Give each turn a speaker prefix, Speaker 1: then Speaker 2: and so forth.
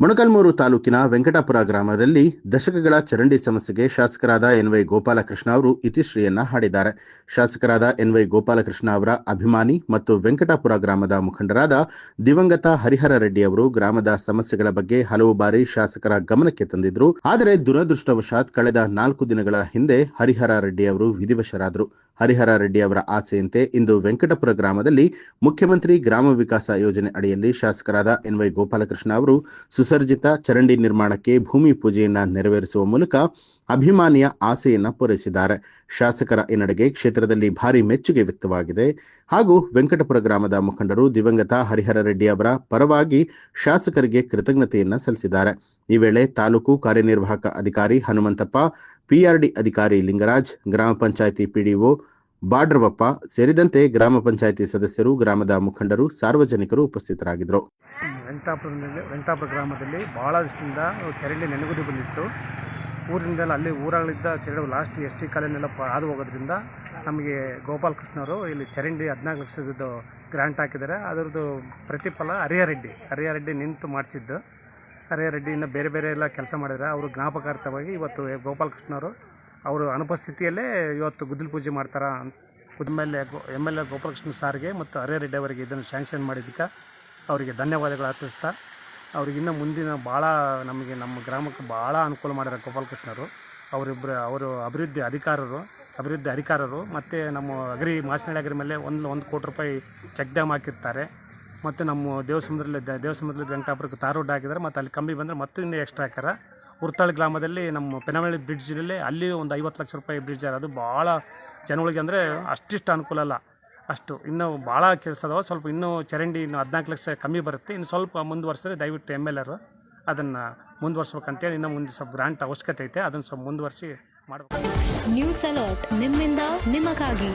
Speaker 1: ಮೊಳಕಾಲ್ಮೂರು ತಾಲೂಕಿನ ವೆಂಕಟಾಪುರ ಗ್ರಾಮದಲ್ಲಿ ದಶಕಗಳ ಚರಂಡಿ ಸಮಸ್ಯೆಗೆ ಶಾಸಕರಾದ ಎನ್ವೈ ಗೋಪಾಲಕೃಷ್ಣ ಅವರು ಇತಿಶ್ರೀಯನ್ನ ಹಾಡಿದ್ದಾರೆ. ಶಾಸಕರಾದ ಎನ್ವೈ ಗೋಪಾಲಕೃಷ್ಣ ಅವರ ಅಭಿಮಾನಿ ಮತ್ತು ವೆಂಕಟಾಪುರ ಗ್ರಾಮದ ಮುಖಂಡರಾದ ದಿವಂಗತ ಹರಿಹರ ರೆಡ್ಡಿ ಅವರು ಗ್ರಾಮದ ಸಮಸ್ಯೆಗಳ ಬಗ್ಗೆ ಹಲವು ಬಾರಿ ಶಾಸಕರ ಗಮನಕ್ಕೆ ತಂದಿದ್ರು. ಆದರೆ ದುರದೃಷ್ಟವಶಾತ್ ಕಳೆದ 4 ದಿನಗಳ ಹಿಂದೆ ಹರಿಹರ ರೆಡ್ಡಿ ಅವರು ವಿಧಿವಶರಾದರು. ಹರಿಹರ ರೆಡ್ಡಿ ಅವರ ಆಸೆಯಂತೆ ಇಂದು ವೆಂಕಟಪುರ ಗ್ರಾಮದಲ್ಲಿ ಮುಖ್ಯಮಂತ್ರಿ ಗ್ರಾಮ ವಿಕಾಸ ಯೋಜನೆ ಅಡಿಯಲ್ಲಿ ಶಾಸಕರಾದ ಎನ್ವೈ ಗೋಪಾಲಕೃಷ್ಣ ಅವರು ಸುಸರ್ಜಿತ ಚರಂಡಿ ನಿರ್ಮಾಣಕ್ಕೆ ಭೂಮಿ ಪೂಜೆಯನ್ನ ನೆರವೇರಿಸುವ ಮೂಲಕ ಅಭಿಮಾನಿಯ ಆಸೆಯನ್ನ ಪೂರೈಸಿದ್ದಾರೆ. ಶಾಸಕರ ಈ ನಡೆಗೆ ಕ್ಷೇತ್ರದಲ್ಲಿ ಭಾರಿ ಮೆಚ್ಚುಗೆ ವ್ಯಕ್ತವಾಗಿದೆ. ಹಾಗೂ ವೆಂಕಟಪುರ ಗ್ರಾಮದ ಮುಖಂಡರು ದಿವಂಗತ ಹರಿಹರ ರೆಡ್ಡಿ ಅವರ ಪರವಾಗಿ ಶಾಸಕರಿಗೆ ಕೃತಜ್ಞತೆಯನ್ನ ಸಲ್ಲಿಸಿದ್ದಾರೆ. ಈ ವೇಳೆ ತಾಲೂಕು ಕಾರ್ಯನಿರ್ವಾಹಕ ಅಧಿಕಾರಿ ಹನುಮಂತಪ್ಪ, ಪಿಆರ್ಡಿ ಅಧಿಕಾರಿ ಲಿಂಗರಾಜ್, ಗ್ರಾಮ ಪಂಚಾಯಿತಿ ಪಿಡಿಒ ಬಾಡ್ರವಪ್ಪ ಸೇರಿದಂತೆ ಗ್ರಾಮ ಪಂಚಾಯಿತಿ ಸದಸ್ಯರು, ಗ್ರಾಮದ ಮುಖಂಡರು, ಸಾರ್ವಜನಿಕರು ಉಪಸ್ಥಿತರಾಗಿದ್ದರು.
Speaker 2: ವೆಂಕಟಾಪುರ ಗ್ರಾಮದಲ್ಲಿ ಬಹಳ ದಿವಸದಿಂದ ಚರಂಡಿ ನೆನೆಗುದಿ ಬಂದಿತ್ತು. ಊರಿನಿಂದೆಲ್ಲ ಅಲ್ಲಿ ಊರುಗಳಿದ್ದ ಚರಂಡಿ ಲಾಸ್ಟ್ ಎಸ್ ಟಿ ಕಾಲೋನಿಯೆಲ್ಲ ಹಾದು ಹೋಗೋದ್ರಿಂದ ನಮಗೆ ಗೋಪಾಲಕೃಷ್ಣವರು ಇಲ್ಲಿ ಚರಂಡಿ 14 ಲಕ್ಷದ್ದು ಗ್ರಾಂಟ್ ಹಾಕಿದ್ದಾರೆ. ಅದರದ್ದು ಪ್ರತಿಫಲ ಹರಿಹರ ರೆಡ್ಡಿ ನಿಂತು ಮಾಡಿಸಿದ್ದು. ಹರಿಹರ ರೆಡ್ಡಿ ಇನ್ನು ಬೇರೆ ಬೇರೆ ಎಲ್ಲ ಕೆಲಸ ಮಾಡಿದ್ದಾರೆ. ಅವರು ಜ್ಞಾಪಕಾರ್ಥವಾಗಿ ಇವತ್ತು ಗೋಪಾಲಕೃಷ್ಣವರು ಅವರು ಅನುಪಸ್ಥಿತಿಯಲ್ಲೇ ಇವತ್ತು ಗುದ್ದಲಿ ಪೂಜೆ ಮಾಡ್ತಾರೆ. ಎಮ್ ಎಲ್ ಎ ಗೋಪಾಲಕೃಷ್ಣ ಸಾರ್ಗೆ ಮತ್ತು ಹರಿಹರ ರೆಡ್ಡಿ ಅವರಿಗೆ ಇದನ್ನು ಸ್ಯಾಂಕ್ಷನ್ ಮಾಡಿದ್ದಕ್ಕೆ ಅವರಿಗೆ ಧನ್ಯವಾದಗಳು ಅರ್ಪಿಸ್ತಾ, ಅವ್ರಿಗೆ ಇನ್ನೂ ಮುಂದಿನ ಭಾಳ ನಮ್ಮ ಗ್ರಾಮಕ್ಕೆ ಭಾಳ ಅನುಕೂಲ ಮಾಡಿದ್ದಾರೆ ಗೋಪಾಲಕೃಷ್ಣರು. ಅವರು ಅಭಿವೃದ್ಧಿ ಅಧಿಕಾರರು ಮತ್ತು ನಮ್ಮ ಮಾಸನಹಳ್ಳಿ ಮೇಲೆ 1 ಕೋಟಿ ರೂಪಾಯಿ ಚೆಕ್ ಡ್ಯಾಮ್ ಹಾಕಿರ್ತಾರೆ. ಮತ್ತು ನಮ್ಮ ದೇವಸಮುದ್ರದಲ್ಲಿ ವೆಂಕಟಾಪುರಕ್ಕೆ ತಾರ್ ರೋಡ್ ಹಾಕಿದ್ದಾರೆ. ಮತ್ತು ಅಲ್ಲಿ ಕಂಬಿ ಬಂದರೆ ಮತ್ತು ಇನ್ನೂ ಎಕ್ಸ್ಟ್ರಾ ಹಾಕ್ಯಾರ. ಉರ್ತಾಳ್ ಗ್ರಾಮದಲ್ಲಿ ನಮ್ಮ ಪೆನವಳ್ಳಿ ಬ್ರಿಡ್ಜಲ್ಲಿ ಅಲ್ಲಿ ಒಂದು 50 ಲಕ್ಷ ರೂಪಾಯಿ ಬ್ರಿಡ್ಜ್ ಅದು ಭಾಳ ಜನಗಳಿಗೆ ಅಂದರೆ ಅಷ್ಟಿಷ್ಟು ಅನುಕೂಲ ಅಲ್ಲ. ಅಷ್ಟು ಇನ್ನೂ ಭಾಳ ಕೆಲಸ ಅದಾವೆ. ಸ್ವಲ್ಪ ಇನ್ನೂ ಚರಂಡಿ 14 ಲಕ್ಷ ಕಮ್ಮಿ ಬರುತ್ತೆ. ಇನ್ನು ಸ್ವಲ್ಪ ಮುಂದುವರ್ಸಿದ್ರೆ ದಯವಿಟ್ಟು MLR ಅದನ್ನು ಮುಂದುವರ್ಸ್ಬೇಕಂತೇಳಿ ಇನ್ನೂ ಮುಂದೆ ಸ್ವಲ್ಪ ಗ್ರಾಂಟ್ ಅವಶ್ಯಕತೆ ಐತೆ. ಅದನ್ನು ಸ್ವಲ್ಪ ಮುಂದುವರಿಸಿ ಮಾಡಬೇಕು.
Speaker 3: ನ್ಯೂಸ್ ಅಲರ್ಟ್ ನಿಮ್ಮಿಂದ ನಿಮಗಾಗಿ.